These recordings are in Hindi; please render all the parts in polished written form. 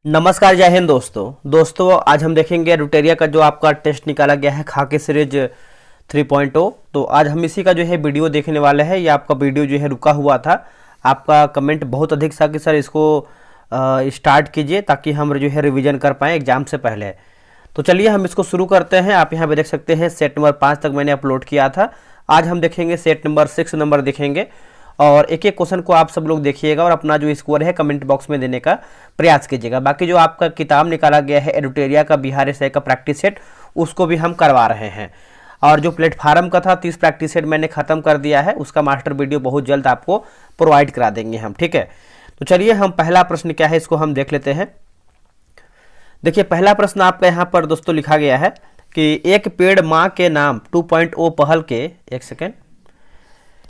नमस्कार, जय हिंद दोस्तों आज हम देखेंगे रुटेरिया का जो आपका टेस्ट निकाला गया है खाके सीरीज 3.0। तो आज हम इसी का जो है वीडियो देखने वाले हैं। ये आपका वीडियो जो है रुका हुआ था, आपका कमेंट बहुत अधिक था कि सर इसको स्टार्ट कीजिए ताकि हम जो है रिवीजन कर पाएँ एग्जाम से पहले। तो चलिए हम इसको शुरू करते हैं। आप यहाँ पे देख सकते हैं सेट नंबर 5 तक मैंने अपलोड किया था। आज हम देखेंगे सेट नंबर 6 नंबर देखेंगे और एक एक क्वेश्चन को आप सब लोग देखिएगा और अपना जो स्कोर है कमेंट बॉक्स में देने का प्रयास कीजिएगा। बाकी जो आपका किताब निकाला गया है एडुटेरिया का बिहार एसआई का प्रैक्टिस सेट, उसको भी हम करवा रहे हैं। और जो प्लेटफार्म का था 30 प्रैक्टिस सेट मैंने खत्म कर दिया है, उसका मास्टर वीडियो बहुत जल्द आपको प्रोवाइड करा देंगे हम, ठीक है। तो चलिए हम पहला प्रश्न क्या है इसको हम देख लेते हैं। देखिए पहला प्रश्न आपका यहाँ पर दोस्तों लिखा गया है कि एक पेड़ माँ के नाम 2.0 पहल के, एक सेकेंड,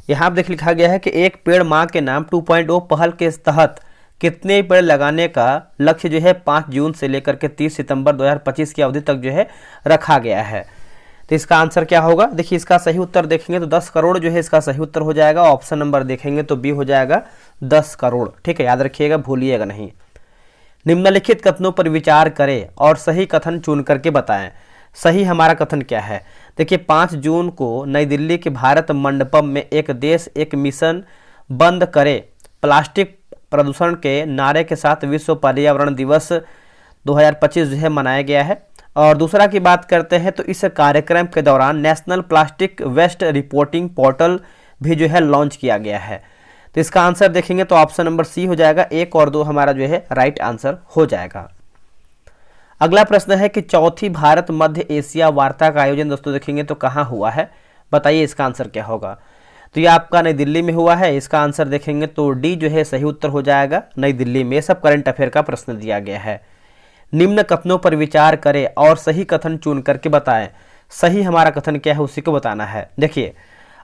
यहाँ देख लिखा गया है कि एक पेड़ माँ के नाम 2.0 पहल के तहत कितने पेड़ लगाने का लक्ष्य जो है 5 जून से लेकर के 30 सितंबर 2025 की अवधि तक जो है रखा गया है। तो इसका आंसर क्या होगा? देखिए इसका सही उत्तर देखेंगे तो 10 करोड़ जो है इसका सही उत्तर हो जाएगा। ऑप्शन नंबर देखेंगे तो बी हो जाएगा 10 करोड़, ठीक है, याद रखिएगा, भूलिएगा नहीं। निम्नलिखित कथनों पर विचार करें और सही कथन चुन करके बताएं। सही हमारा कथन क्या है? देखिए 5 जून को नई दिल्ली के भारत मंडपम में एक देश एक मिशन बंद करे प्लास्टिक प्रदूषण के नारे के साथ विश्व पर्यावरण दिवस 2025 जो है मनाया गया है। और दूसरा की बात करते हैं तो इस कार्यक्रम के दौरान national plastic waste reporting portal भी जो है लॉन्च किया गया है। तो इसका आंसर देखेंगे तो ऑप्शन नंबर सी हो जाएगा। 1 और 2 हमारा जो है राइट आंसर हो जाएगा। अगला प्रश्न है कि चौथी भारत मध्य एशिया वार्ता का आयोजन दोस्तों देखेंगे तो कहाँ हुआ है, बताइए इसका आंसर क्या होगा। तो ये आपका नई दिल्ली में हुआ है। इसका आंसर देखेंगे तो डी जो है सही उत्तर हो जाएगा, नई दिल्ली में। सब करंट अफेयर का प्रश्न दिया गया है। निम्न कथनों पर विचार करें और सही कथन चुन करके बताएं। सही हमारा कथन क्या है उसी को बताना है। देखिए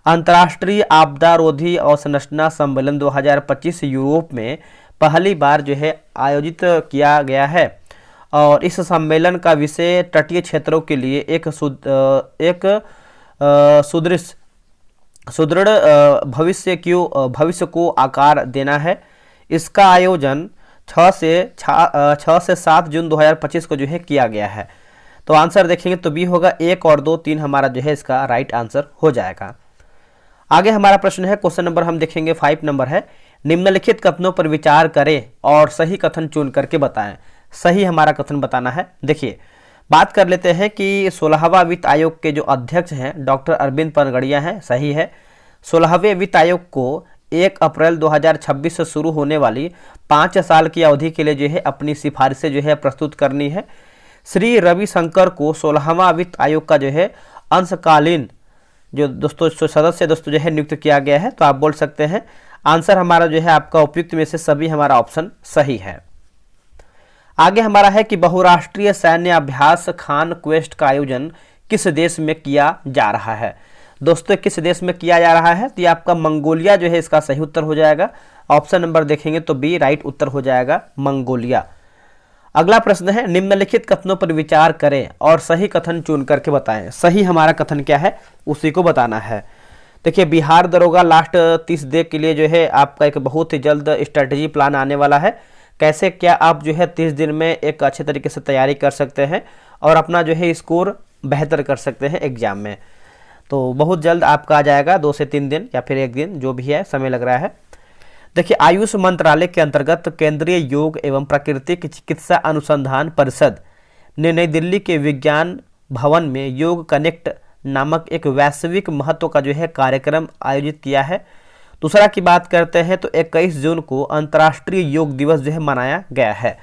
अंतर्राष्ट्रीय आपदा रोधी अवसंरचना सम्मेलन 2025 यूरोप में पहली बार जो है आयोजित किया गया है और इस सम्मेलन का विषय तटीय क्षेत्रों के लिए एक सुदृढ़ भविष्य को आकार देना है। इसका आयोजन 6 से 7 जून 2025 को जो है किया गया है। तो आंसर देखेंगे तो बी होगा। 1 और 2 3 हमारा जो है इसका राइट आंसर हो जाएगा। आगे हमारा प्रश्न है, क्वेश्चन नंबर हम देखेंगे 5 नंबर है। निम्नलिखित कथनों पर विचार करें और सही कथन चुन करके बताएं। सही हमारा कथन बताना है। देखिए बात कर लेते हैं कि 16वां वित्त आयोग के जो अध्यक्ष हैं डॉक्टर अरविंद पनगड़िया हैं, सही है। 16वें वित्त आयोग को 1 अप्रैल 2026 से शुरू होने वाली 5 साल की अवधि के लिए जो है अपनी सिफारिशें जो है प्रस्तुत करनी है। श्री रविशंकर को 16वां वित्त आयोग का जो है अंशकालीन जो दोस्तों सदस्य दोस्तों जो है नियुक्त किया गया है। तो आप बोल सकते हैं आंसर हमारा जो है आपका उपयुक्त में से सभी हमारा ऑप्शन सही है। आगे हमारा है कि बहुराष्ट्रीय सैन्य अभ्यास खान क्वेस्ट का आयोजन किस देश में किया जा रहा है। दोस्तों किस देश में किया जा रहा है? तो ये आपका मंगोलिया जो है इसका सही उत्तर हो जाएगा। ऑप्शन नंबर देखेंगे तो बी राइट उत्तर हो जाएगा, मंगोलिया। अगला प्रश्न है, निम्नलिखित कथनों पर विचार करें और सही कथन चुन करके बताएं। सही हमारा कथन क्या है उसी को बताना है। देखिए बिहार दरोगा लास्ट 30 दिन के लिए जो है आपका एक बहुत ही जल्द स्ट्रेटजी प्लान आने वाला है। कैसे क्या आप जो है 30 दिन में एक अच्छे तरीके से तैयारी कर सकते हैं और अपना जो है स्कोर बेहतर कर सकते हैं एग्जाम में। तो बहुत जल्द आपका आ जाएगा, 2 से 3 दिन या फिर 1 दिन जो भी है, समय लग रहा है। देखिए आयुष मंत्रालय के अंतर्गत केंद्रीय योग एवं प्राकृतिक चिकित्सा अनुसंधान परिषद ने नई दिल्ली के विज्ञान भवन में योग कनेक्ट नामक एक वैश्विक महत्व का जो है कार्यक्रम आयोजित किया है। दूसरा की बात करते हैं तो 21 जून को अंतर्राष्ट्रीय योग दिवस जो है मनाया गया है।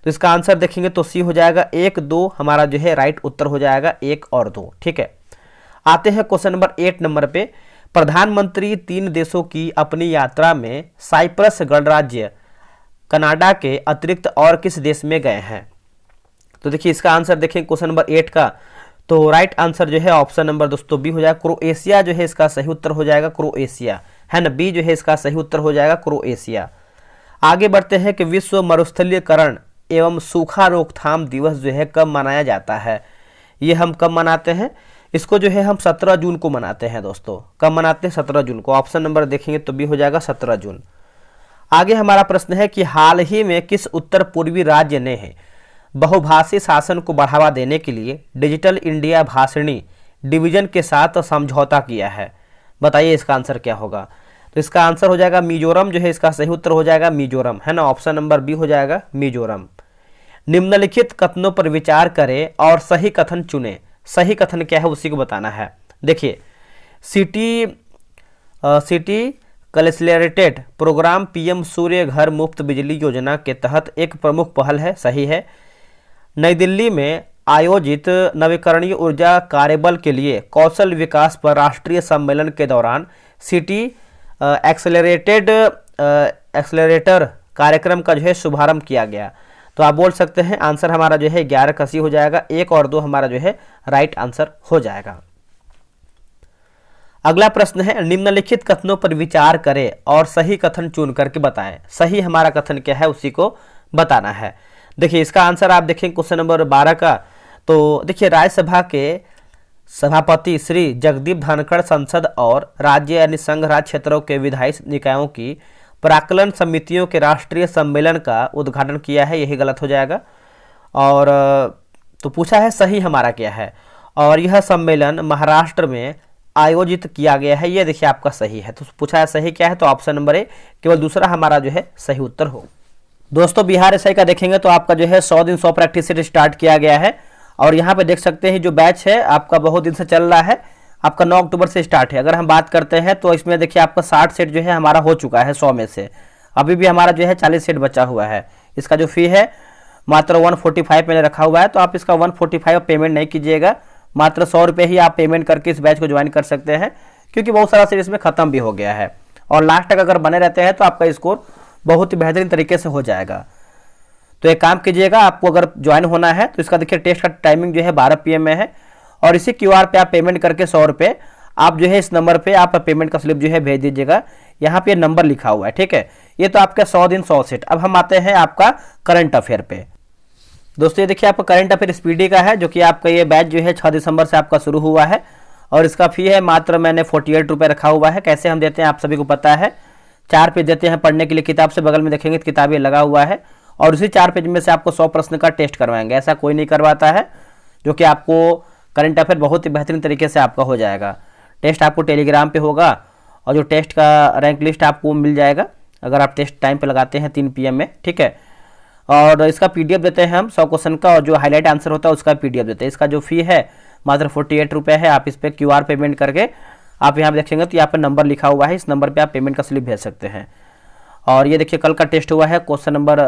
तो इसका आंसर देखेंगे तो सी हो जाएगा। 1 2 हमारा जो है राइट उत्तर हो जाएगा, 1 और 2, ठीक है। आते हैं क्वेश्चन नंबर 8 नंबर पे। प्रधानमंत्री 3 देशों की अपनी यात्रा में साइप्रस गणराज्य कनाडा के अतिरिक्त और किस देश में गए हैं? तो देखिए इसका आंसर देखें क्वेश्चन नंबर 8 का, तो राइट आंसर जो है ऑप्शन नंबर दोस्तों बी हो जाएगा, क्रोएशिया जो है इसका सही उत्तर हो जाएगा, क्रोएशिया है ना। बी जो है इसका सही उत्तर हो जाएगा, क्रोएशिया। आगे बढ़ते हैं कि विश्व मरुस्थलीकरण एवं सूखा रोकथाम दिवस जो है कब मनाया जाता है? ये हम कब मनाते हैं? इसको जो है हम 17 जून को मनाते हैं दोस्तों। कब मनाते हैं? 17 जून को। ऑप्शन नंबर देखेंगे तो बी हो जाएगा 17 जून। आगे हमारा प्रश्न है कि हाल ही में किस उत्तर पूर्वी राज्य ने बहुभाषी शासन को बढ़ावा देने के लिए डिजिटल इंडिया भाषणी डिवीजन के साथ समझौता किया है? बताइए इसका आंसर क्या होगा। तो इसका आंसर हो जाएगा मिजोरम, जो है इसका सही उत्तर हो जाएगा मिजोरम, है ना। ऑप्शन नंबर बी हो जाएगा मिजोरम। निम्नलिखित कथनों पर विचार करें और सही कथन चुनें। सही कथन क्या है उसी को बताना है। देखिए, सिटी कैलेसलेटेड प्रोग्राम पीएम सूर्य घर मुफ्त बिजली योजना के तहत एक प्रमुख पहल है, सही है। नई दिल्ली में आयोजित नवीकरणीय ऊर्जा कार्यबल के लिए कौशल विकास पर राष्ट्रीय सम्मेलन के दौरान सिटी एक्सेलरेटर कार्यक्रम का जो है शुभारंभ किया गया। तो आप बोल सकते हैं आंसर हमारा जो है 11 का सी हो जाएगा। 1 और 2 हमारा जो है राइट आंसर हो जाएगा। अगला प्रश्न है, निम्नलिखित कथनों पर विचार करें और सही कथन चुन करके बताएं। सही हमारा कथन क्या है उसी को बताना है। देखिए, इसका आंसर आप देखें क्वेश्चन नंबर 12 का। तो देखिए, राज्यसभा के सभापति श्री जगदीप धनखड़ संसद और राज्य यानी संघ राज्य क्षेत्रों के विधायी निकायों की प्राक्कलन समितियों के राष्ट्रीय सम्मेलन का उद्घाटन किया है, यही गलत हो जाएगा। और तो पूछा है सही हमारा क्या है, और यह सम्मेलन महाराष्ट्र में आयोजित किया गया है, ये देखिए आपका सही है। तो पूछा है सही क्या है, तो ऑप्शन नंबर ए केवल दूसरा हमारा जो है सही उत्तर हो। दोस्तों, बिहार एसआई का देखेंगे तो आपका जो है 100 दिन 100 प्रैक्टिस सेट स्टार्ट किया गया है, और यहाँ पे देख सकते हैं जो बैच है आपका बहुत दिन से चल रहा है, आपका 9 अक्टूबर से स्टार्ट है। अगर हम बात करते हैं तो इसमें देखिए आपका 60 सेट जो है हमारा हो चुका है 100 में से, अभी भी हमारा जो है 40 सेट बचा हुआ है। इसका जो फी है मात्र 145 मैंने रखा हुआ है, तो आप इसका 145 पेमेंट नहीं कीजिएगा, मात्र 100 रुपये ही आप पेमेंट करके इस बैच को ज्वाइन कर सकते हैं, क्योंकि बहुत सारा सीरीज में खत्म भी हो गया है। और लास्ट तक अगर बने रहते हैं तो आपका स्कोर बहुत ही बेहतरीन तरीके से हो जाएगा। तो एक काम कीजिएगा, आपको अगर ज्वाइन होना है तो इसका देखिए टेस्ट का टाइमिंग जो है 12 PM में है, और इसी QR पे आप पेमेंट करके 100 रुपये आप जो है इस नंबर पे आप पेमेंट का स्लिप जो है भेज दीजिएगा। यहाँ पे नंबर लिखा हुआ है, ठीक है। ये तो आपका 100 दिन 100 सेट। अब हम आते हैं आपका करंट अफेयर पे। दोस्तों, ये देखिए आपका करंट अफेयर स्पीडी का है, जो कि आपका ये बैच जो है 6 दिसंबर से आपका शुरू हुआ है, और इसका फी है मात्र मैंने 48 रुपये रखा हुआ है। कैसे हम देते हैं आप सभी को पता है, 4 पेज देते हैं पढ़ने के लिए किताब से, बगल में देखेंगे किताबें लगा हुआ है, और उसी 4 पेज में से आपको 100 प्रश्न का टेस्ट करवाएंगे। ऐसा कोई नहीं करवाता है, जो कि आपको करंट अफेयर बहुत ही बेहतरीन तरीके से आपका हो जाएगा। टेस्ट आपको टेलीग्राम पे होगा, और जो टेस्ट का रैंक लिस्ट आपको मिल जाएगा अगर आप टेस्ट टाइम पे लगाते हैं 3 PM में, ठीक है। और इसका PDF देते हैं हम 100 क्वेश्चन का, और जो हाईलाइट आंसर होता है उसका PDF देते हैं। इसका जो फी है मात्र 48 रुपये है। आप इस पर QR पेमेंट करके आप यहाँ देखेंगे तो यहाँ पर नंबर लिखा हुआ है, इस नंबर पर आप पेमेंट का स्लिप भेज सकते हैं। और ये देखिए कल का टेस्ट हुआ है, question number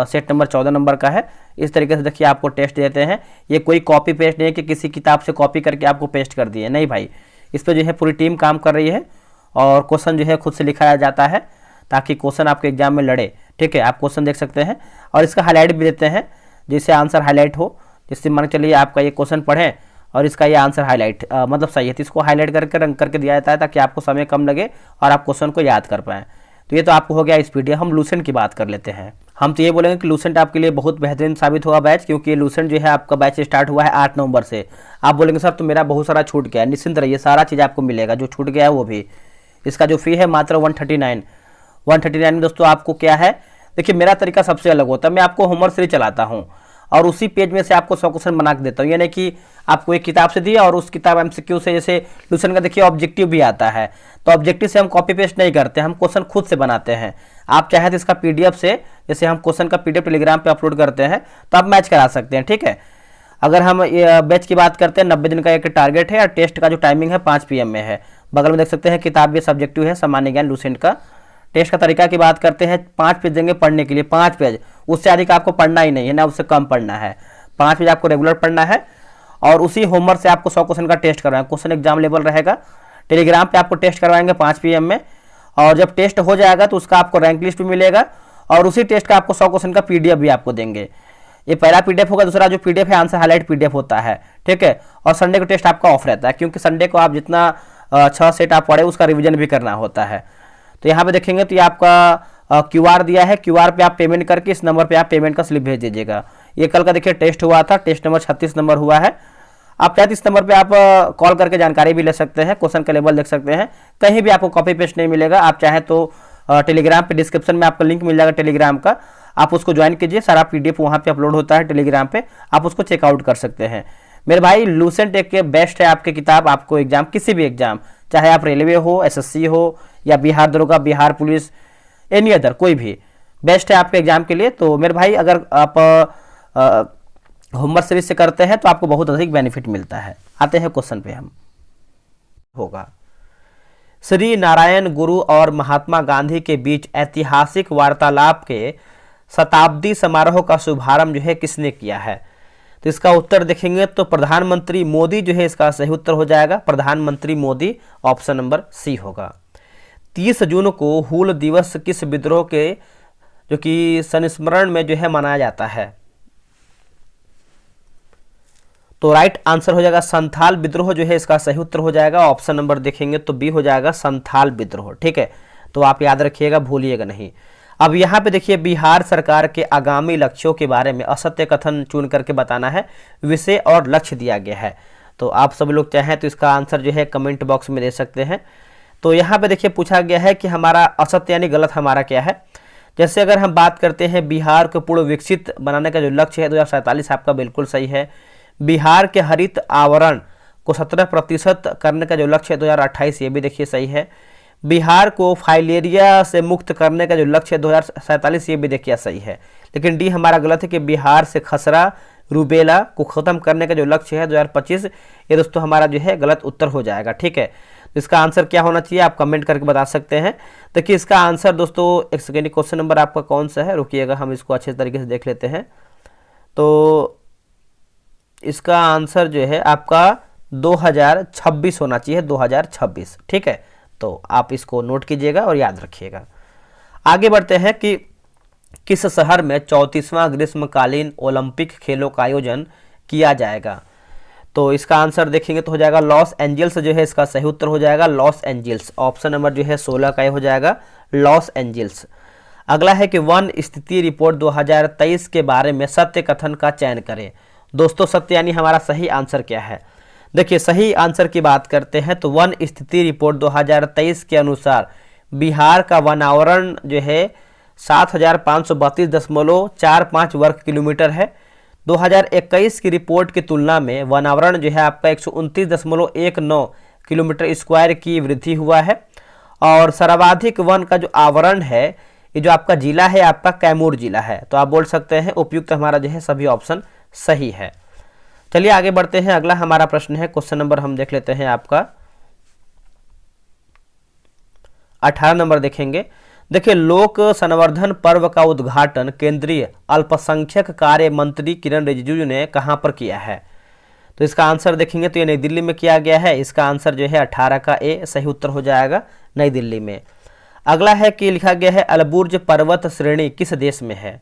set number 14 number का है। इस तरीके से देखिए आपको टेस्ट देते हैं। ये कोई कॉपी पेस्ट नहीं है कि किसी किताब से कॉपी करके आपको पेस्ट कर दिए, नहीं भाई। इस पर जो है पूरी टीम काम कर रही है, और क्वेश्चन जो है खुद से लिखाया जाता है, ताकि क्वेश्चन आपके एग्जाम में लड़े, ठीक है। आप क्वेश्चन देख सकते हैं, और इसका हाईलाइट भी देते हैं, जिससे आंसर हाईलाइट हो। जिससे मान के चलिए आपका ये क्वेश्चन पढ़ें और इसका ये आंसर हाईलाइट मतलब सही है, तो इसको हाईलाइट करके रंग करके दिया जाता है, ताकि आपको समय कम लगे और आप क्वेश्चन को याद कर पाएँ। तो ये तो आपको हो गया स्पीडी। हम लूसेंट की बात कर लेते हैं। हम तो ये बोलेंगे कि लूसेंट आपके लिए बहुत बेहतरीन साबित होगा बैच, क्योंकि ये लूसेंट जो है आपका बैच स्टार्ट हुआ है 8 नवंबर से। आप बोलेंगे सर तो मेरा बहुत सारा छूट गया है, निश्चिंत रहिए, सारा चीज़ आपको मिलेगा, जो छूट गया है वो भी। इसका जो फी है मात्र 139 में। दोस्तों आपको क्या है, देखिए मेरा तरीका सबसे अलग होता है, मैं आपको होमवर्क सीरीज चलाता हूँ, और उसी पेज में से आपको 100 क्वेश्चन बना के देता हूँ। यानी कि आपको एक किताब से दिया, और उस किताब MCQ से, जैसे लूसेंट का देखिए ऑब्जेक्टिव भी आता है, तो ऑब्जेक्टिव से हम कॉपी पेस्ट नहीं करते, हम क्वेश्चन खुद से बनाते हैं। आप चाहे तो इसका PDF से, जैसे हम क्वेश्चन का PDF टेलीग्राम पे अपलोड करते हैं, तो आप मैच करा सकते हैं, ठीक है। अगर हम बैच की बात करते हैं, 90 दिन का एक टारगेट है, और टेस्ट का जो टाइमिंग है 5 PM में है। बगल में देख सकते हैं किताब भी सब्जेक्टिव है, सामान्य ज्ञान लूसेंट का। टेस्ट का तरीका की बात करते हैं, 5 पेज देंगे पढ़ने के लिए, 5 पेज, उससे अधिक आपको पढ़ना ही नहीं है ना, उससे कम पढ़ना है। 5 पेज आपको रेगुलर पढ़ना है, और उसी होमवर्क से आपको 100 क्वेश्चन का टेस्ट करवाएंगे। क्वेश्चन एग्जाम लेवल रहेगा, टेलीग्राम पे आपको टेस्ट करवाएंगे 5 PM में, और जब टेस्ट हो जाएगा तो उसका आपको रैंक लिस्ट भी मिलेगा, और उसी टेस्ट का आपको 100 क्वेश्चन का PDF भी आपको देंगे। ये पहला PDF होगा, दूसरा जो PDF है आंसर हाईलाइट PDF होता है, ठीक है। और संडे को टेस्ट आपका ऑफ रहता है, क्योंकि संडे को आप जितना 6 सेट आप पढ़े उसका रिविजन भी करना होता है। तो यहाँ पे देखेंगे तो ये आपका QR दिया है, QR पे आप पेमेंट करके इस नंबर पे आप पेमेंट का स्लिप भेज दीजिएगा। ये कल का देखिए टेस्ट हुआ था, टेस्ट नंबर 36 नंबर हुआ है। आप चाहे इस नंबर पे आप कॉल करके जानकारी भी ले सकते हैं, क्वेश्चन का लेवल देख सकते हैं। कहीं भी आपको कॉपी पेस्ट नहीं मिलेगा, आप चाहे तो टेलीग्राम पे डिस्क्रिप्शन में आपका लिंक मिल जाएगा टेलीग्राम का, आप उसको ज्वाइन कीजिए। सारा पीडीएफ वहाँ पे अपलोड होता है टेलीग्राम पे, आप उसको चेकआउट कर सकते हैं। मेरे भाई लूसेंट एक बेस्ट है आपकी किताब, आपको एग्जाम किसी भी एग्जाम, चाहे आप रेलवे हो, एसएससी हो, या बिहार दरोगा, बिहार पुलिस, एनी अदर, कोई भी बेस्ट है आपके एग्जाम के लिए। तो मेरे भाई अगर आप होमवर्क सीरीज से करते हैं तो आपको बहुत अधिक बेनिफिट मिलता है। आते हैं क्वेश्चन पे हम। होगा श्री नारायण गुरु और महात्मा गांधी के बीच ऐतिहासिक वार्तालाप के शताब्दी समारोह का शुभारंभ जो है किसने किया है? तो इसका उत्तर देखेंगे तो प्रधानमंत्री मोदी जो है इसका सही उत्तर हो जाएगा, प्रधानमंत्री मोदी, ऑप्शन नंबर सी होगा। 30 जून को हूल दिवस किस विद्रोह के जो कि संस्मरण में जो है मनाया जाता है? तो राइट आंसर हो जाएगा संथाल विद्रोह जो है इसका सही उत्तर हो जाएगा, ऑप्शन नंबर देखेंगे तो बी हो जाएगा संथाल विद्रोह। ठीक है, तो आप याद रखिएगा, भूलिएगा नहीं। अब यहाँ पे देखिए बिहार सरकार के आगामी लक्ष्यों के बारे में असत्य कथन चुन करके बताना है, विषय और लक्ष्य दिया गया है। तो आप सब लोग चाहें तो इसका आंसर जो है कमेंट बॉक्स में दे सकते हैं। तो यहाँ पे देखिए पूछा गया है कि हमारा असत्य यानी गलत हमारा क्या है। जैसे अगर हम बात करते हैं बिहार को पूर्ण विकसित बनाने का जो लक्ष्य है 2047, आपका बिल्कुल सही है। बिहार के हरित आवरण को 17% करने का जो लक्ष्य है 2028, ये भी देखिए सही है। बिहार को फाइलेरिया से मुक्त करने का जो लक्ष्य है 2047, ये भी देखिए सही है। लेकिन डी हमारा गलत है कि बिहार से खसरा रूबेला को खत्म करने का जो लक्ष्य है 2025, ये दोस्तों हमारा जो है गलत उत्तर हो जाएगा। ठीक है, तो इसका आंसर क्या होना चाहिए आप कमेंट करके बता सकते हैं। देखिए इसका आंसर दोस्तों, एक सेकेंड, क्वेश्चन नंबर आपका कौन सा है, रुकिएगा हम इसको अच्छे तरीके से देख लेते हैं। तो इसका आंसर जो है आपका 2026 होना चाहिए, 2026। ठीक है, तो आप इसको नोट कीजिएगा और याद रखिएगा। आगे बढ़ते हैं कि किस शहर में 34वां ग्रीष्मकालीन ओलंपिक खेलों का आयोजन किया जाएगा? तो इसका आंसर देखेंगे तो हो जाएगा लॉस एंजल्स जो है इसका सही उत्तर हो जाएगा, लॉस एंजल्स, ऑप्शन नंबर जो है 16 का हो जाएगा, लॉस एंजल्स। अगला है कि वन स्थिति रिपोर्ट 2023 के बारे में सत्य कथन का चयन करें। दोस्तों सत्य यानी हमारा सही आंसर क्या है? देखिए सही आंसर की बात करते हैं तो वन स्थिति रिपोर्ट 2023 के अनुसार बिहार का वनावरण जो है 7532.45 वर्ग किलोमीटर है। 2021 की रिपोर्ट की तुलना में वनावरण जो है आपका 129.19 किलोमीटर स्क्वायर की वृद्धि हुआ है। और सर्वाधिक वन का जो आवरण है, ये जो आपका जिला है आपका कैमूर जिला है। तो आप बोल सकते हैं उपयुक्त हमारा जो है सभी ऑप्शन सही है। चलिए आगे बढ़ते हैं। अगला हमारा प्रश्न है, क्वेश्चन नंबर हम देख लेते हैं आपका 18 नंबर देखेंगे। देखिए लोक संवर्धन पर्व का उद्घाटन केंद्रीय अल्पसंख्यक कार्य मंत्री किरण रिजिजू ने कहां पर किया है? तो इसका आंसर देखेंगे तो ये नई दिल्ली में किया गया है। इसका आंसर जो है 18 का ए सही उत्तर हो जाएगा, नई दिल्ली में। अगला है कि लिखा गया है अलबुर्ज पर्वत श्रेणी किस देश में है?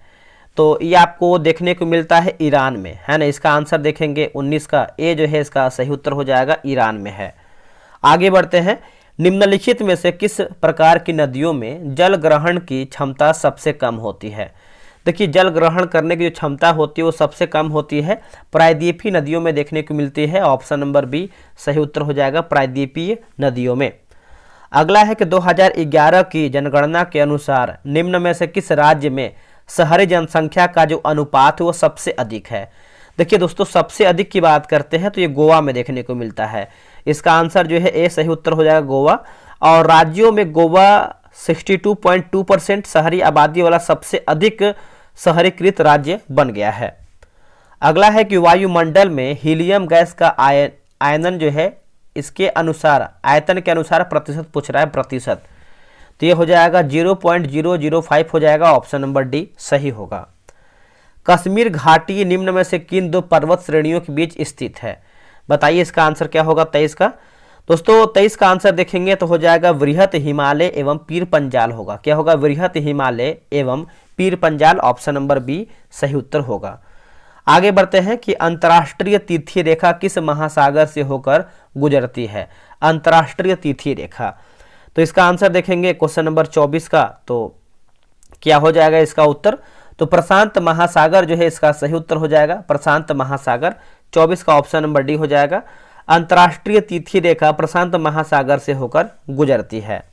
तो ये आपको देखने को मिलता है ईरान में, है ना। इसका आंसर देखेंगे 19 का ए जो है इसका सही उत्तर हो जाएगा, ईरान में है। आगे बढ़ते हैं, निम्नलिखित में से किस प्रकार की नदियों में जल ग्रहण की क्षमता सबसे कम होती है? देखिए जल ग्रहण करने की जो क्षमता होती है वो सबसे कम होती है प्रायद्वीपीय नदियों में देखने को मिलती है, ऑप्शन नंबर बी सही उत्तर हो जाएगा, प्रायद्वीपीय नदियों में। अगला है कि 2011 की जनगणना के अनुसार निम्न में से किस राज्य में शहरी जनसंख्या का जो अनुपात है वो सबसे अधिक है? देखिए दोस्तों सबसे अधिक की बात करते हैं तो ये गोवा में देखने को मिलता है। इसका आंसर जो है ए सही उत्तर हो जाएगा, गोवा। और राज्यों में गोवा 62.2% शहरी आबादी वाला सबसे अधिक शहरीकृत राज्य बन गया है। अगला है कि वायुमंडल में हीलियम गैस का आयतन जो है इसके अनुसार, आयतन के अनुसार प्रतिशत पूछ रहा है, प्रतिशत। तो ये हो जाएगा 0.005 हो जाएगा, ऑप्शन नंबर डी सही होगा। कश्मीर घाटी निम्न में से किन दो पर्वत श्रेणियों के बीच स्थित है? बताइए इसका आंसर क्या होगा 23 का? दोस्तों 23 का आंसर देखेंगे तो हो जाएगा वृहत हिमालय एवं पीर पंजाल होगा। क्या होगा? वृहत हिमालय एवं Pir Panjal, option number B सही उत्तर होगा। आगे बढ़ते हैं कि अंतर्राष्ट्रीय तिथि रेखा किस महासागर से होकर गुजरती है? अंतर्राष्ट्रीय तिथि रेखा, तो इसका आंसर देखेंगे क्वेश्चन नंबर 24 का, तो क्या हो जाएगा इसका उत्तर? तो प्रशांत महासागर जो है इसका सही उत्तर हो जाएगा, प्रशांत महासागर। 24 का ऑप्शन नंबर डी हो जाएगा। अंतर्राष्ट्रीय तिथि रेखा प्रशांत महासागर से होकर गुजरती है।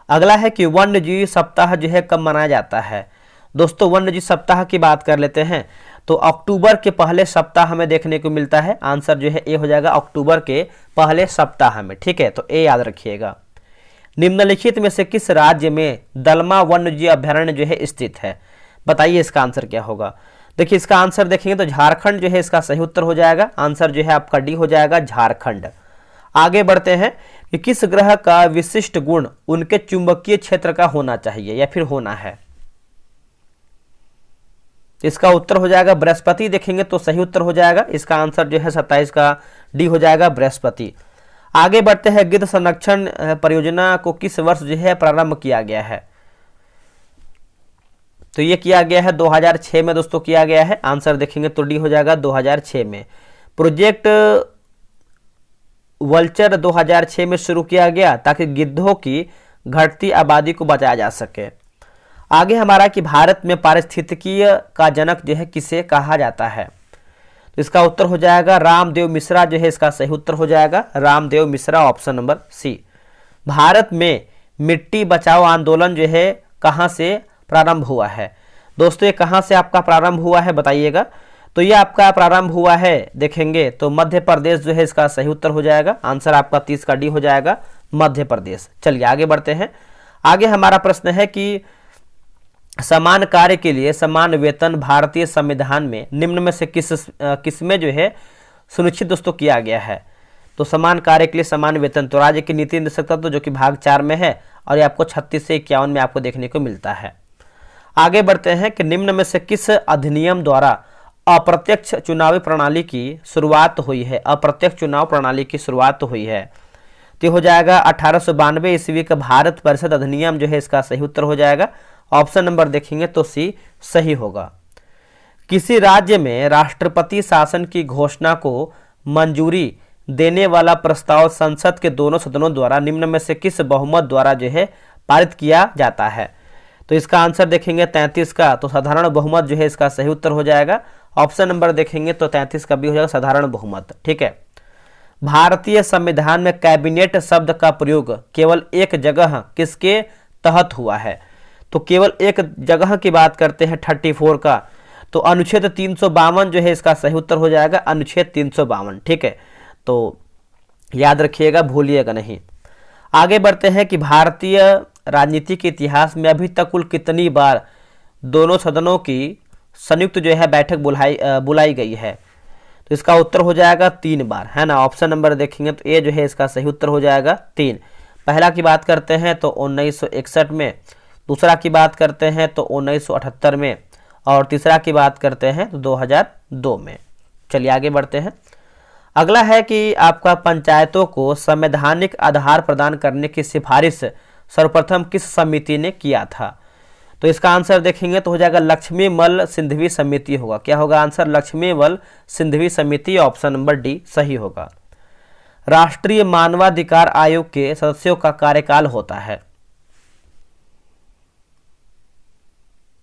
अगला है कि वन्य जीव सप्ताह जो है कब मनाया जाता है। दोस्तों वन्य जीव सप्ताह की बात कर लेते हैं तो अक्टूबर के पहले सप्ताह में देखने को मिलता है। आंसर जो है ए हो जाएगा, अक्टूबर के पहले सप्ताह में। ठीक है, तो ए याद रखिएगा। निम्नलिखित में से किस राज्य में दलमा वन्यजीव अभयारण्य जो है स्थित है, बताइए इसका आंसर क्या होगा। देखिए इसका आंसर देखेंगे तो झारखंड जो है इसका सही उत्तर हो जाएगा। आंसर जो है आपका डी हो जाएगा, झारखंड। आगे बढ़ते हैं कि किस ग्रह का विशिष्ट गुण उनके चुंबकीय क्षेत्र का होना चाहिए या फिर होना है। इसका उत्तर हो जाएगा बृहस्पति। देखेंगे तो सही उत्तर हो जाएगा। इसका आंसर जो है 27 का डी हो जाएगा, बृहस्पति। आगे बढ़ते हैं, गिद्ध संरक्षण परियोजना को किस वर्ष जो है प्रारंभ किया गया है। तो ये किया गया है 2006 में दोस्तों किया गया है। आंसर देखेंगे तो डी हो जाएगा 2006 में। प्रोजेक्ट वल्चर 2006 में शुरू किया गया ताकि गिद्धों की घटती आबादी को बचाया जा सके। आगे हमारा कि भारत में पारिस्थितिकीय का जनक जो है किसे कहा जाता है। तो इसका उत्तर हो जाएगा रामदेव मिश्रा जो है इसका सही उत्तर हो जाएगा, Ramdev Mishra, option number C. Bharat में मिट्टी बचाओ आंदोलन जो है कहाँ से प्रारंभ हुआ है। दोस्तों ये कहाँ से आपका प्रारंभ हुआ है बताइएगा। तो ये आपका प्रारंभ हुआ है देखेंगे तो मध्य प्रदेश जो है इसका सही उत्तर हो जाएगा। आंसर आपका 30 का डी हो जाएगा, मध्य प्रदेश। चलिए आगे बढ़ते हैं। आगे हमारा प्रश्न है कि समान कार्य के लिए समान वेतन भारतीय संविधान में निम्न में से किसमें जो है सुनिश्चित दोस्तों किया गया है। तो समान कार्य के लिए समान वेतन तो राज्य की नीति निर्देशक तत्व जो कि भाग 4 में है और ये आपको 36 से 51 में आपको देखने को मिलता है। आगे बढ़ते हैं कि निम्न में से किस अधिनियम द्वारा अप्रत्यक्ष चुनावी प्रणाली की शुरुआत हुई है। अप्रत्यक्ष चुनाव प्रणाली की शुरुआत हुई है तो हो जाएगा 1892 ईस्वी का भारत परिषद अधिनियम जो है इसका सही उत्तर हो जाएगा। ऑप्शन नंबर देखेंगे तो सी सही होगा। किसी राज्य में राष्ट्रपति शासन की घोषणा को मंजूरी देने वाला प्रस्ताव संसद के दोनों सदनों द्वारा निम्न में से किस बहुमत द्वारा जो है पारित किया जाता है। तो इसका आंसर देखेंगे 33 का, तो साधारण बहुमत जो है इसका सही उत्तर हो जाएगा। ऑप्शन नंबर देखेंगे तो 33 का भी हो जाएगा, साधारण बहुमत। ठीक है, भारतीय संविधान में कैबिनेट शब्द का प्रयोग केवल एक जगह किसके तहत हुआ है। तो केवल एक जगह की बात करते हैं 34 का, तो अनुच्छेद 352 जो है इसका सही उत्तर हो जाएगा, अनुच्छेद 352। ठीक है, तो याद रखिएगा, भूलिएगा नहीं। आगे बढ़ते हैं कि भारतीय राजनीति के इतिहास में अभी तक कुल कितनी बार दोनों सदनों की संयुक्त जो है बैठक बुलाई गई है। तो इसका उत्तर हो जाएगा 3 बार, है ना। ऑप्शन नंबर देखेंगे तो ए जो है इसका सही उत्तर हो जाएगा 3। पहला की बात करते हैं तो 1961 में, दूसरा की बात करते हैं तो 1978 में और तीसरा की बात करते हैं तो 2002 में। चलिए आगे बढ़ते हैं। अगला है कि आपका पंचायतों को संवैधानिक आधार प्रदान करने की सिफारिश सर्वप्रथम किस समिति ने किया था। तो इसका आंसर देखेंगे तो हो जाएगा लक्ष्मीमल सिंघवी समिति होगा। क्या होगा आंसर, लक्ष्मीमल सिंघवी समिति, ऑप्शन नंबर डी सही होगा। राष्ट्रीय मानवाधिकार आयोग के सदस्यों का कार्यकाल होता है।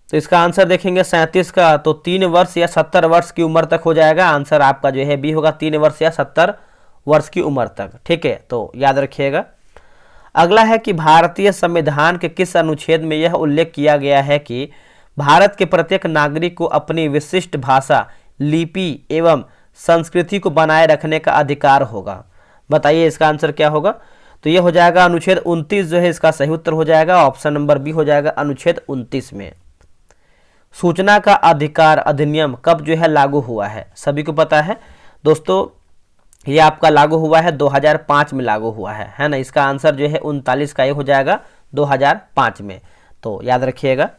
तो इसका आंसर देखेंगे 37 का, तो 3 वर्ष या 70 वर्ष की उम्र तक हो जाएगा। आंसर आपका जो है बी होगा, 3 वर्ष या 70 वर्ष की उम्र तक। ठीक है, तो याद रखिएगा। अगला है कि भारतीय संविधान के किस अनुच्छेद में यह उल्लेख किया गया है कि भारत के प्रत्येक नागरिक को अपनी विशिष्ट भाषा, लिपि एवं संस्कृति को बनाए रखने का अधिकार होगा। बताइए इसका आंसर क्या होगा। तो यह हो जाएगा अनुच्छेद 29 जो है इसका सही उत्तर हो जाएगा। ऑप्शन नंबर बी हो जाएगा, अनुच्छेद 29 में। सूचना का अधिकार अधिनियम कब जो है लागू हुआ है, सभी को पता है दोस्तों। ये आपका लागू हुआ है 2005 में लागू हुआ है ना। इसका आंसर जो है 39 का ये हो जाएगा 2005 में। तो याद रखिएगा।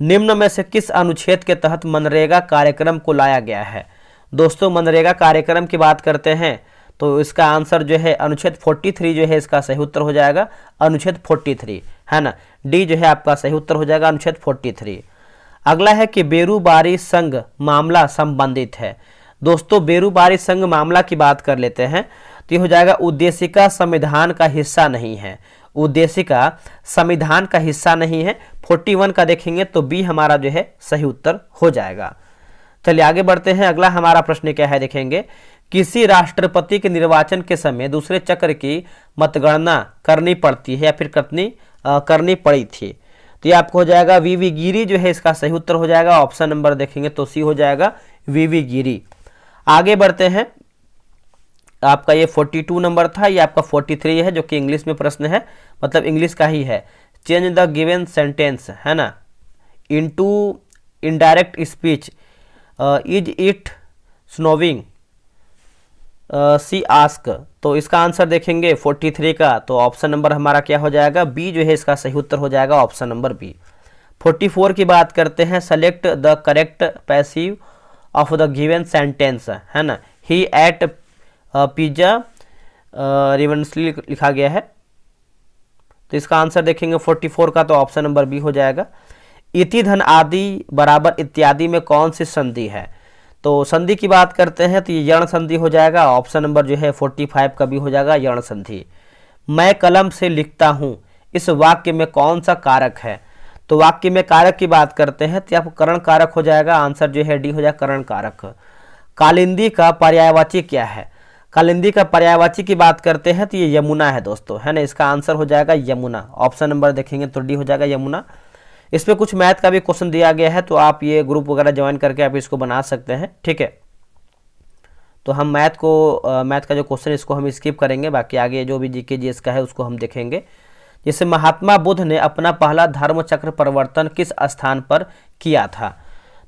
निम्न में से किस अनुच्छेद के तहत मनरेगा कार्यक्रम को लाया गया है। दोस्तों मनरेगा कार्यक्रम की बात करते हैं तो इसका आंसर जो है अनुच्छेद 43 जो है इसका सही उत्तर हो जाएगा, अनुच्छेद 43, है ना। डी जो है आपका सही उत्तर हो जाएगा, अनुच्छेद 43। अगला है कि बेरूबारी संघ मामला संबंधित है। दोस्तों बेरूबारी संघ मामला की बात कर लेते हैं तो ये हो जाएगा उद्देशिका संविधान का हिस्सा नहीं है। उद्देशिका संविधान का हिस्सा नहीं है। 41 का देखेंगे तो बी हमारा जो है सही उत्तर हो जाएगा। चलिए आगे बढ़ते हैं। अगला हमारा प्रश्न क्या है देखेंगे। किसी राष्ट्रपति के निर्वाचन के समय दूसरे चक्र की मतगणना करनी पड़ती है या फिर कितनी करनी पड़ी थी। तो ये आपको हो जाएगा वीवी गिरी जो है इसका सही उत्तर हो जाएगा। ऑप्शन नंबर देखेंगे तो सी हो जाएगा, वीवी गिरी। आगे बढ़ते हैं, आपका ये 42 नंबर था, ये आपका 43 है जो कि इंग्लिश में प्रश्न है, मतलब इंग्लिश का ही है। चेंज द गिवन सेंटेंस, है ना, into indirect speech. Is it snowing, she ask. तो इसका आंसर देखेंगे 43 का, तो ऑप्शन नंबर हमारा क्या हो जाएगा, बी जो है इसका सही उत्तर हो जाएगा, ऑप्शन नंबर बी। 44 की बात करते हैं, select the correct passive of the given sentence, है ना। ही एट पिज्जा रिवनसली लिखा गया है, तो इसका आंसर देखेंगे 44 का, तो ऑप्शन नंबर बी हो जाएगा। इति धन आदि बराबर इत्यादि में कौन सी संधि है? तो संधि की बात करते हैं तो ये यर्ण संधि हो जाएगा, ऑप्शन नंबर जो है 45 का भी हो जाएगा, यर्ण संधि। मैं कलम से लिखता हूँ, इस वाक्य में कौन सा कारक है? तो वाक्य में कारक की बात करते हैं तो आपको करण कारक हो जाएगा, आंसर जो है डी हो जाएगा, करण कारक। कालिंदी का पर्यायवाची क्या है? कालिंदी का पर्यायवाची की बात करते हैं तो ये यमुना है दोस्तों, है ना। इसका आंसर हो जाएगा यमुना, ऑप्शन नंबर देखेंगे तो डी हो जाएगा, यमुना। इस पर कुछ मैथ का भी क्वेश्चन दिया गया है, तो आप ये ग्रुप वगैरह ज्वाइन करके आप इसको बना सकते हैं, ठीक है। तो हम मैथ का जो क्वेश्चन इसको हम स्किप करेंगे, बाकी आगे जो भी जीके जीएस का है उसको हम देखेंगे। जैसे महात्मा बुद्ध ने अपना पहला धर्म चक्र परिवर्तन किस स्थान पर किया था?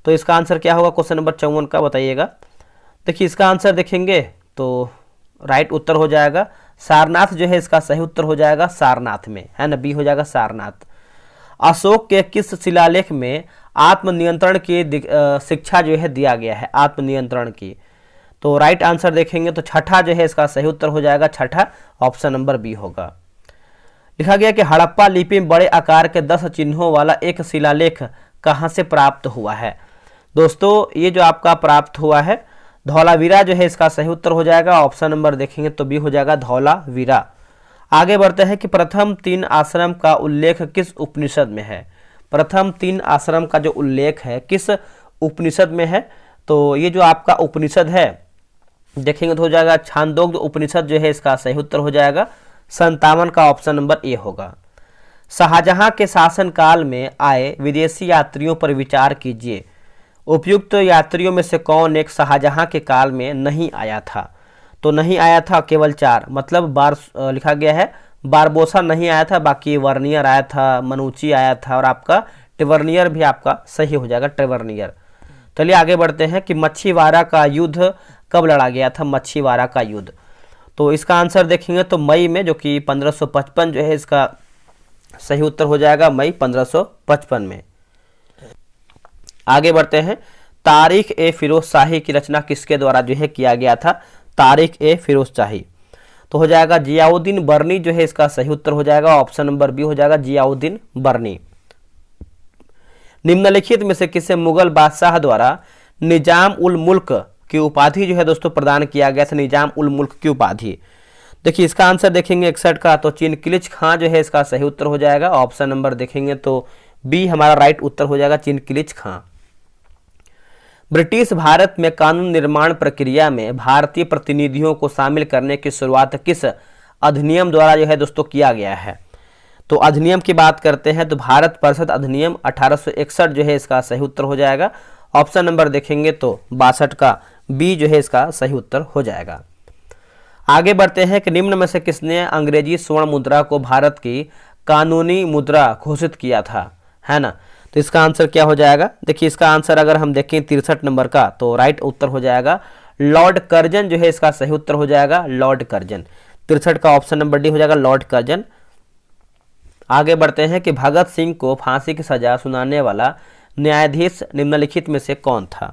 तो इसका आंसर क्या होगा, क्वेश्चन नंबर 54 का बताइएगा। देखिए इसका आंसर देखेंगे तो राइट उत्तर हो जाएगा सारनाथ, जो है इसका सही उत्तर हो जाएगा सारनाथ में, है ना, बी हो जाएगा सारनाथ। अशोक के किस शिलालेख में आत्मनियंत्रण की शिक्षा जो है दिया गया है, आत्मनियंत्रण की? तो राइट आंसर देखेंगे तो छठा जो है इसका सही उत्तर हो जाएगा, छठा, ऑप्शन नंबर बी होगा। लिखा गया कि हड़प्पा लिपि में बड़े आकार के 10 चिन्हों वाला एक शिलालेख कहाँ से प्राप्त हुआ है? दोस्तों ये जो आपका प्राप्त हुआ है धौलावीरा जो है इसका सही उत्तर हो जाएगा, ऑप्शन नंबर देखेंगे तो बी हो जाएगा, धौलावीरा। आगे बढ़ते हैं कि प्रथम 3 आश्रम का उल्लेख किस उपनिषद में है? प्रथम 3 आश्रम का जो उल्लेख है किस उपनिषद में है? तो ये जो आपका उपनिषद है देखेंगे तो हो जाएगा छांदोग्य उपनिषद जो है इसका सही उत्तर हो जाएगा 57 का, ऑप्शन नंबर ए होगा। शाहजहां के शासनकाल में आए विदेशी यात्रियों पर विचार कीजिए। उपयुक्त यात्रियों में से कौन एक शाहजहां के काल में नहीं आया था? तो नहीं आया था केवल 4, मतलब लिखा गया है बारबोसा नहीं आया था, बाकी वर्नियर आया था, मनुची आया था, और आपका ट्रेवर्नियर भी आपका सही हो जाएगा, ट्रेवर्नियर। चलिए आगे बढ़ते हैं कि मच्छीवाड़ा का युद्ध कब लड़ा गया था? मच्छीवाड़ा का युद्ध, तो इसका आंसर देखेंगे तो मई में, जो कि 1555 जो है इसका सही उत्तर हो जाएगा, मई 1555 में। आगे बढ़ते हैं, तारीख ए फिरोज शाही की रचना किसके द्वारा जो है किया गया था? तारीख ए फिरोज शाही, तो हो जाएगा जियाउद्दीन बर्नी जो है इसका सही उत्तर हो जाएगा, ऑप्शन नंबर बी हो जाएगा, जियाउद्दीन बर्नी। निम्नलिखित में से किसे मुगल बादशाह द्वारा निजाम उल मुल्क की उपाधि जो है दोस्तों प्रदान किया गया था? निजाम उल मुल्क की उपाधि, देखिए इसका आंसर देखेंगे 61 का, तो चिनकिलिच खां जो है इसका सही उत्तर हो जाएगा, ऑप्शन नंबर देखेंगे तो बी हमारा राइट उत्तर हो जाएगा, चिनकिलिच खां। ब्रिटिश भारत में कानून निर्माण प्रक्रिया में भारतीय प्रतिनिधियों को शामिल करने की शुरुआत किस अधिनियम द्वारा जो है दोस्तों किया गया है? तो अधिनियम की बात करते हैं तो भारत परिषद अधिनियम 1861 जो है इसका सही उत्तर हो जाएगा, ऑप्शन नंबर देखेंगे तो 62 का, बी जो है इसका सही उत्तर हो जाएगा। आगे बढ़ते हैं कि निम्न में से किसने अंग्रेजी स्वर्ण मुद्रा को भारत की कानूनी मुद्रा घोषित किया था, है ना? तो इसका आंसर क्या हो जाएगा? देखिए इसका आंसर अगर हम देखें 63 नंबर का, तो राइट उत्तर हो जाएगा लॉर्ड कर्जन जो है इसका सही उत्तर हो जाएगा, लॉर्ड कर्जन। 63 का ऑप्शन नंबर डी हो जाएगा, लॉर्ड कर्जन। आगे बढ़ते हैं कि भगत सिंह को फांसी की सजा सुनाने वाला न्यायाधीश निम्नलिखित में से कौन था?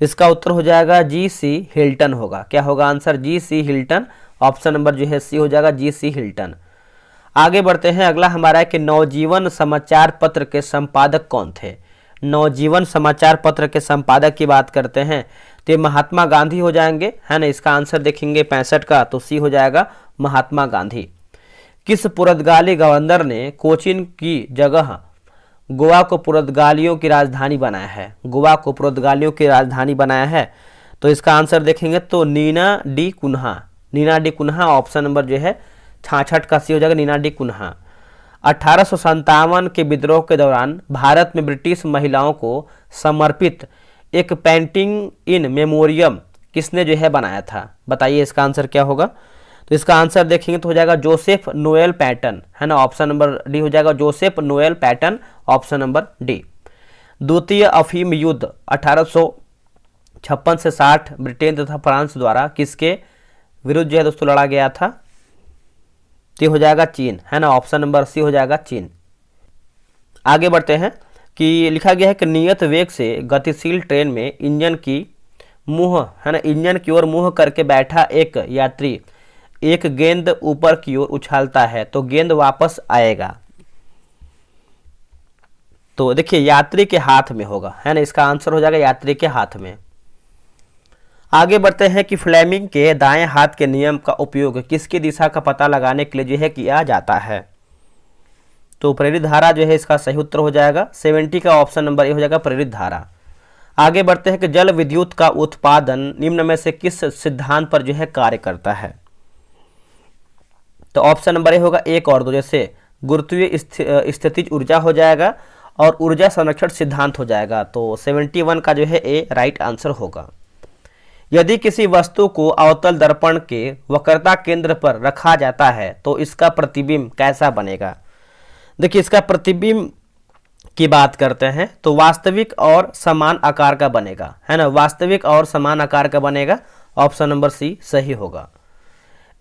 तो इसका उत्तर हो जाएगा जी.सी. हिल्टन होगा। क्या होगा answer? GC. Hilton, option number जो है सी हो जाएगा, जी.सी. हिल्टन। आगे बढ़ते हैं, अगला हमारा है कि नवजीवन समाचार पत्र के संपादक कौन थे? नवजीवन समाचार पत्र के संपादक की बात करते हैं तो ये महात्मा गांधी हो जाएंगे, है ना। इसका आंसर देखेंगे 65 का, तो सी हो जाएगा, महात्मा गांधी। किस पुर्तगाली गवर्नर ने कोचीन की जगह गोवा को पुर्तगालियों की राजधानी बनाया है? गोवा को पुर्तगालियों की राजधानी बनाया है, तो इसका आंसर देखेंगे तो Nina D'Cunha, Nina D'Cunha, option number जो है 66 का सी हो जाएगा, नीना डी कुन्हा। 1857 के विद्रोह के दौरान भारत में ब्रिटिश महिलाओं को समर्पित एक पेंटिंग इन मेमोरियम किसने जो है बनाया था? बताइए इसका आंसर क्या होगा? तो इसका आंसर देखेंगे तो हो जाएगा जोसेफ नोएल पैटन, है ना, ऑप्शन नंबर डी हो जाएगा, Joseph Noel Paton, option number D. द्वितीय अफीम युद्ध 1856 से 60 ब्रिटेन तथा फ्रांस द्वारा किसके विरुद्ध जो है दोस्तों लड़ा गया था? तो हो जाएगा चीन, है ना, ऑप्शन नंबर सी हो जाएगा चीन। आगे बढ़ते हैं कि लिखा गया है कि नियत वेग से गतिशील ट्रेन में इंजन की मुंह, है ना, इंजन की ओर मुंह करके बैठा एक यात्री एक गेंद ऊपर की ओर उछालता है तो गेंद वापस आएगा। तो देखिए यात्री के हाथ में होगा, है ना, इसका आंसर हो जाएगा यात्री के हाथ में। आगे बढ़ते हैं कि फ्लेमिंग के दाएं हाथ के नियम का उपयोग किसकी दिशा का पता लगाने के लिए जो है किया जाता है? तो प्रेरित धारा जो है इसका सही उत्तर हो जाएगा 70 का ऑप्शन नंबर ए हो जाएगा प्रेरित धारा। आगे बढ़ते हैं कि जल विद्युत का उत्पादन निम्न में से किस सिद्धांत पर जो है कार्य करता है? तो ऑप्शन नंबर ए होगा 1 और 2, जैसे गुरुत्वीय स्थितिज ऊर्जा हो जाएगा और ऊर्जा संरक्षण सिद्धांत हो जाएगा। तो 71 का जो है ए राइट आंसर होगा। यदि किसी वस्तु को अवतल दर्पण के वक्रता केंद्र पर रखा जाता है तो इसका प्रतिबिंब कैसा बनेगा? देखिए इसका प्रतिबिंब की बात करते हैं तो वास्तविक और समान आकार का बनेगा, है ना, वास्तविक और समान आकार का बनेगा, ऑप्शन नंबर सी सही होगा।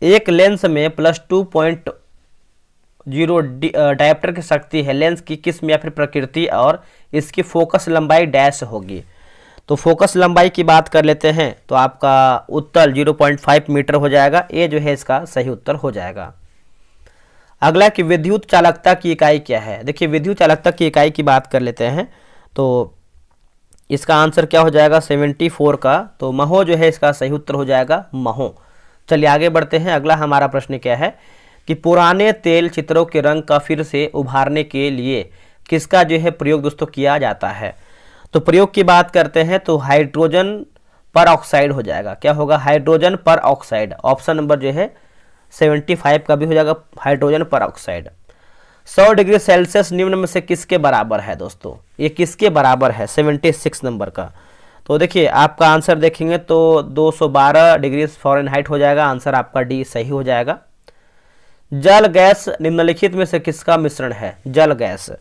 एक लेंस में +2.0 डायोप्टर की शक्ति है, लेंस की किस्म या फिर प्रकृति और इसकी फोकस लंबाई डैश होगी। तो फोकस लंबाई की बात कर लेते हैं तो आपका उत्तर 0.5 मीटर हो जाएगा, ये जो है इसका सही उत्तर हो जाएगा। अगला कि विद्युत चालकता की इकाई क्या है? देखिए विद्युत चालकता की इकाई की बात कर लेते हैं तो इसका आंसर क्या हो जाएगा 74 का, तो महो जो है इसका सही उत्तर हो जाएगा महो। चलिए आगे बढ़ते हैं। अगला हमारा प्रश्न क्या है कि पुराने तेल चित्रों के रंग का फिर से उभारने के लिए किसका जो है प्रयोग दोस्तों किया जाता है? तो प्रयोग की बात करते हैं तो हाइड्रोजन पर ऑक्साइड हो जाएगा, क्या होगा? हाइड्रोजन पर ऑक्साइड, ऑप्शन नंबर जो है 75 का भी हो जाएगा हाइड्रोजन पर ऑक्साइड। 100 डिग्री सेल्सियस निम्न में से किसके बराबर है दोस्तों? ये किसके बराबर है 76 नंबर का? तो देखिए आपका आंसर देखेंगे तो 212 डिग्री फ़ारेनहाइट हो जाएगा, आंसर आपका डी सही हो जाएगा। जल गैस निम्नलिखित में से किसका मिश्रण है? जल गैस,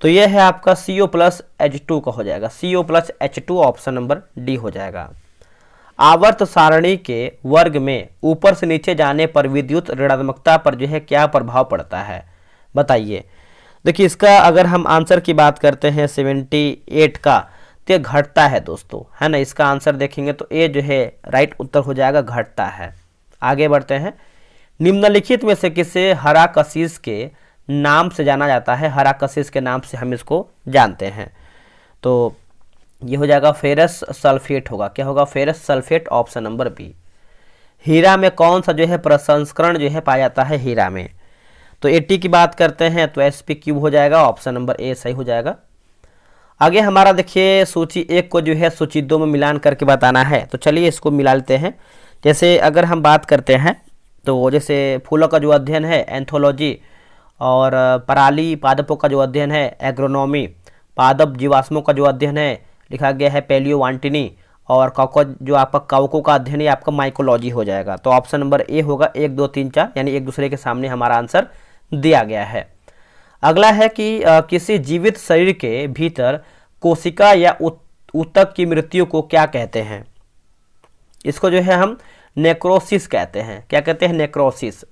तो यह है आपका CO+H2 का हो जाएगा, CO+H2 ऑप्शन नंबर डी हो जाएगा। आवर्त सारणी के वर्ग में ऊपर से नीचे जाने पर विद्युत ऋणात्मकता पर जो है क्या प्रभाव पड़ता है? बताइए। देखिए इसका अगर हम आंसर की बात करते हैं 78 का, तो घटता है दोस्तों, है ना, इसका आंसर देखेंगे तो ए जो है राइट उत्तर हो जाएगा, घटता है। आगे बढ़ते हैं। निम्नलिखित में से किसे हरा कशिश के नाम से जाना जाता है? हरा कशिश के नाम से हम इसको जानते हैं, तो ये हो जाएगा फेरस सल्फेट होगा, क्या होगा? Ferrous sulphate, option number B. हीरा में कौन सा जो है प्रसंस्करण जो है पाया जाता है? हीरा में, तो 80 की बात करते हैं तो Sp³ हो जाएगा, ऑप्शन नंबर ए सही हो जाएगा। आगे हमारा देखिए सूची 1 को जो है सूची 2 में मिलान करके बताना है, तो चलिए इसको मिला लेते हैं। जैसे अगर हम बात करते हैं तो जैसे फूलों का जो अध्ययन है एंथोलॉजी, और पराली पादपों का जो अध्ययन है एग्रोनॉमी, पादप जीवाश्मों का जो अध्ययन है लिखा गया है पैलियोवांटिनी, और कॉकरोच जो आपका कवकों का अध्ययन है आपका माइकोलॉजी हो जाएगा। तो ऑप्शन नंबर ए होगा 1 2 3 4, यानी एक दूसरे के सामने हमारा आंसर दिया गया है। अगला है कि किसी जीवित शरीर के भीतर कोशिका या ऊतक की मृत्यु को क्या कहते हैं? इसको जो है हम नेक्रोसिस कहते हैं, क्या कहते हैं? नेक्रोसिस।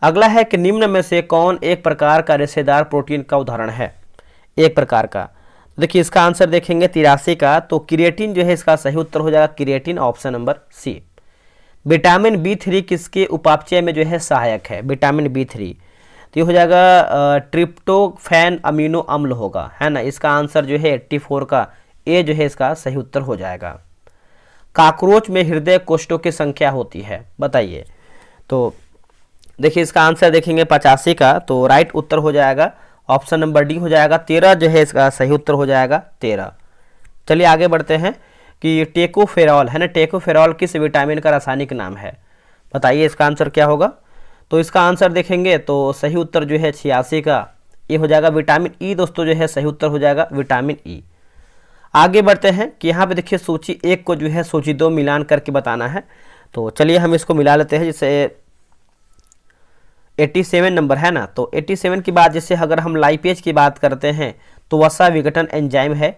अगला है कि निम्न में से कौन एक प्रकार का रेशेदार प्रोटीन का उदाहरण है? एक प्रकार का, देखिए इसका आंसर देखेंगे 83 का, तो क्रिएटिन जो है इसका सही उत्तर हो जाएगा creatine, option number C. Vitamin B3 किसके उपापचय में जो है सहायक है? विटामिन B3, तो ये हो जाएगा ट्रिप्टोफैन अमीनो अम्ल होगा, है ना, इसका आंसर जो है 84 का ए जो है इसका सही उत्तर हो जाएगा। काकरोच में हृदय कोष्ठों की संख्या होती है, बताइए। तो देखिए इसका आंसर देखेंगे 85 का, तो राइट उत्तर हो जाएगा ऑप्शन नंबर डी हो जाएगा 13 जो है इसका सही उत्तर हो जाएगा 13। चलिए आगे बढ़ते हैं कि टेकोफेरॉल, है ना, टेकोफेरॉल किस विटामिन का रासायनिक नाम है? बताइए इसका आंसर क्या होगा? तो इसका आंसर देखेंगे तो सही उत्तर जो है 86 का ये हो जाएगा विटामिन ई दोस्तों जो है सही उत्तर हो जाएगा विटामिन ई। आगे बढ़ते हैं कि यहाँ पे देखिए सूची 1 को जो है सूची 2 मिलान करके बताना है। तो चलिए हम इसको मिला लेते हैं। जैसे 87 नंबर है ना, तो 87 के बाद जैसे अगर हम लाइपेज की बात करते हैं तो वसा विघटन एंजाइम है।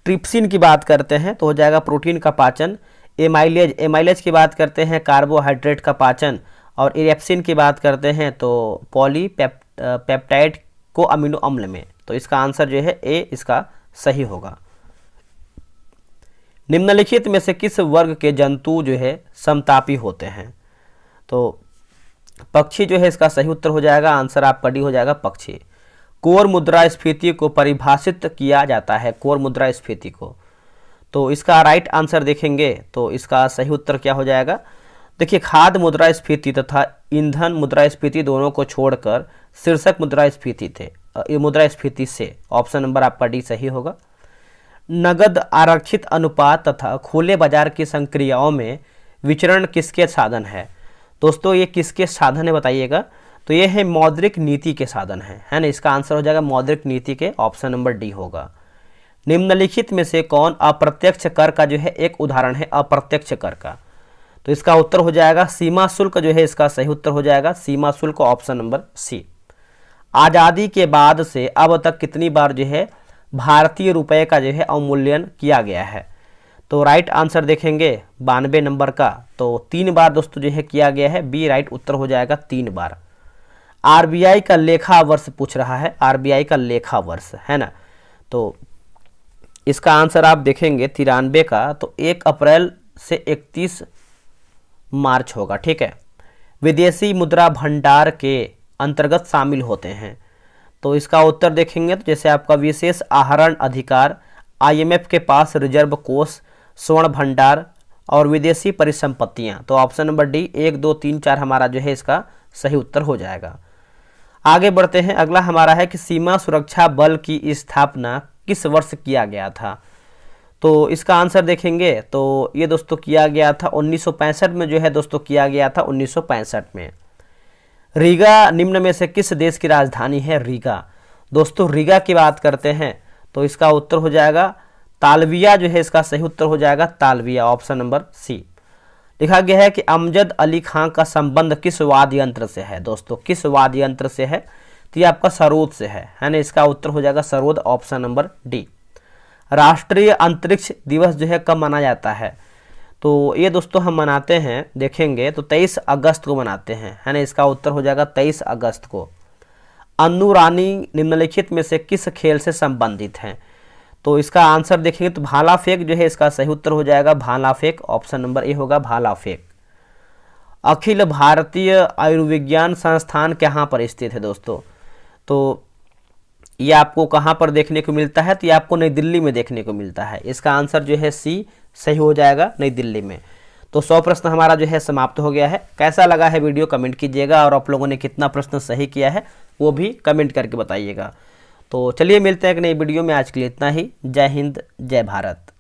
ट्रिप्सिन की बात करते हैं तो हो जाएगा प्रोटीन का पाचन। एमाइलेज की बात करते हैं कार्बोहाइड्रेट का पाचन। और इरेप्सिन की बात करते हैं तो पॉलीपेप्टाइड को अमीनो अम्ल में। तो इसका आंसर जो है ए इसका सही होगा। निम्नलिखित में से किस वर्ग के जंतु जो है समतापी होते हैं? तो पक्षी जो है इसका सही उत्तर हो जाएगा, आंसर आपका डी हो जाएगा पक्षी। कोर मुद्रास्फीति को परिभाषित किया जाता है, कोर मुद्रास्फीति को। तो इसका राइट आंसर देखेंगे तो इसका सही उत्तर क्या हो जाएगा? देखिए खाद्य मुद्रास्फीति तथा ईंधन मुद्रास्फीति दोनों को छोड़कर शीर्षक मुद्रास्फीति थे, ये मुद्रास्फीति से। ऑप्शन नंबर आपका डी सही होगा। नगद आरक्षित अनुपात तथा खुले बाजार की संक्रियाओं में विचरण किसके साधन है? दोस्तों ये किसके साधन है बताइएगा? तो ये है मौद्रिक नीति के साधन है ना। इसका आंसर हो जाएगा मौद्रिक नीति के, ऑप्शन नंबर डी होगा। निम्नलिखित में से कौन अप्रत्यक्ष कर का जो है एक उदाहरण है अप्रत्यक्ष कर का? तो इसका उत्तर हो जाएगा सीमा शुल्क जो है इसका सही उत्तर हो जाएगा सीमा शुल्क, ऑप्शन नंबर सी। आज़ादी के बाद से अब तक कितनी बार जो है भारतीय रुपए का जो है अवमूल्यन किया गया है? तो राइट आंसर देखेंगे 92 नंबर का, तो 3 बार दोस्तों जो है किया गया है, बी राइट उत्तर हो जाएगा 3 बार। आरबीआई का लेखा वर्ष पूछ रहा है, आरबीआई का लेखा वर्ष है ना। तो इसका आंसर आप देखेंगे 93 का, तो 1 अप्रैल से 31 मार्च होगा, ठीक है। विदेशी मुद्रा भंडार के अंतर्गत शामिल होते हैं। तो इसका उत्तर देखेंगे तो जैसे आपका विशेष आहरण अधिकार, आईएमएफ के पास रिजर्व कोष, स्वर्ण भंडार और विदेशी परिसंपत्तियां। तो ऑप्शन नंबर डी 1, 2, 3, 4 हमारा जो है इसका सही उत्तर हो जाएगा। आगे बढ़ते हैं। अगला हमारा है कि सीमा सुरक्षा बल की स्थापना किस वर्ष किया गया था? तो इसका आंसर देखेंगे तो ये दोस्तों किया गया था 1965 में जो है दोस्तों किया गया था 1965 में। रीगा निम्न में से किस देश की राजधानी है? रीगा दोस्तों रीगा की बात करते हैं तो इसका उत्तर हो जाएगा तालविया जो है इसका सही उत्तर हो जाएगा तालविया, ऑप्शन नंबर सी। लिखा गया है कि अमजद अली खां का संबंध किस वाद्य यंत्र से है? दोस्तों किस वाद्य यंत्र से है? तो ये आपका सरोद से है ना। इसका उत्तर हो जाएगा सरोद, ऑप्शन नंबर डी। राष्ट्रीय अंतरिक्ष दिवस जो है कब मनाया जाता है? तो ये दोस्तों हम मनाते हैं देखेंगे तो 23 अगस्त को मनाते हैं है ना। इसका उत्तर हो जाएगा 23 अगस्त को। अन्नू रानी निम्नलिखित में से किस खेल से संबंधित हैं? तो इसका आंसर देखेंगे तो भाला फेंक जो है इसका सही उत्तर हो जाएगा भाला फेंक, ऑप्शन नंबर ए होगा भाला फेंक। अखिल भारतीय आयुर्विज्ञान संस्थान कहाँ पर स्थित है दोस्तों? तो ये आपको कहाँ पर देखने को मिलता है? तो ये आपको नई दिल्ली में देखने को मिलता है। इसका आंसर जो है सी सही हो जाएगा, नई दिल्ली में। तो 100 प्रश्न हमारा जो है समाप्त हो गया है। कैसा लगा है वीडियो कमेंट कीजिएगा, और आप लोगों ने कितना प्रश्न सही किया है वो भी कमेंट करके बताइएगा। तो चलिए मिलते हैं एक नई वीडियो में, आज के लिए इतना ही। जय हिंद, जय भारत।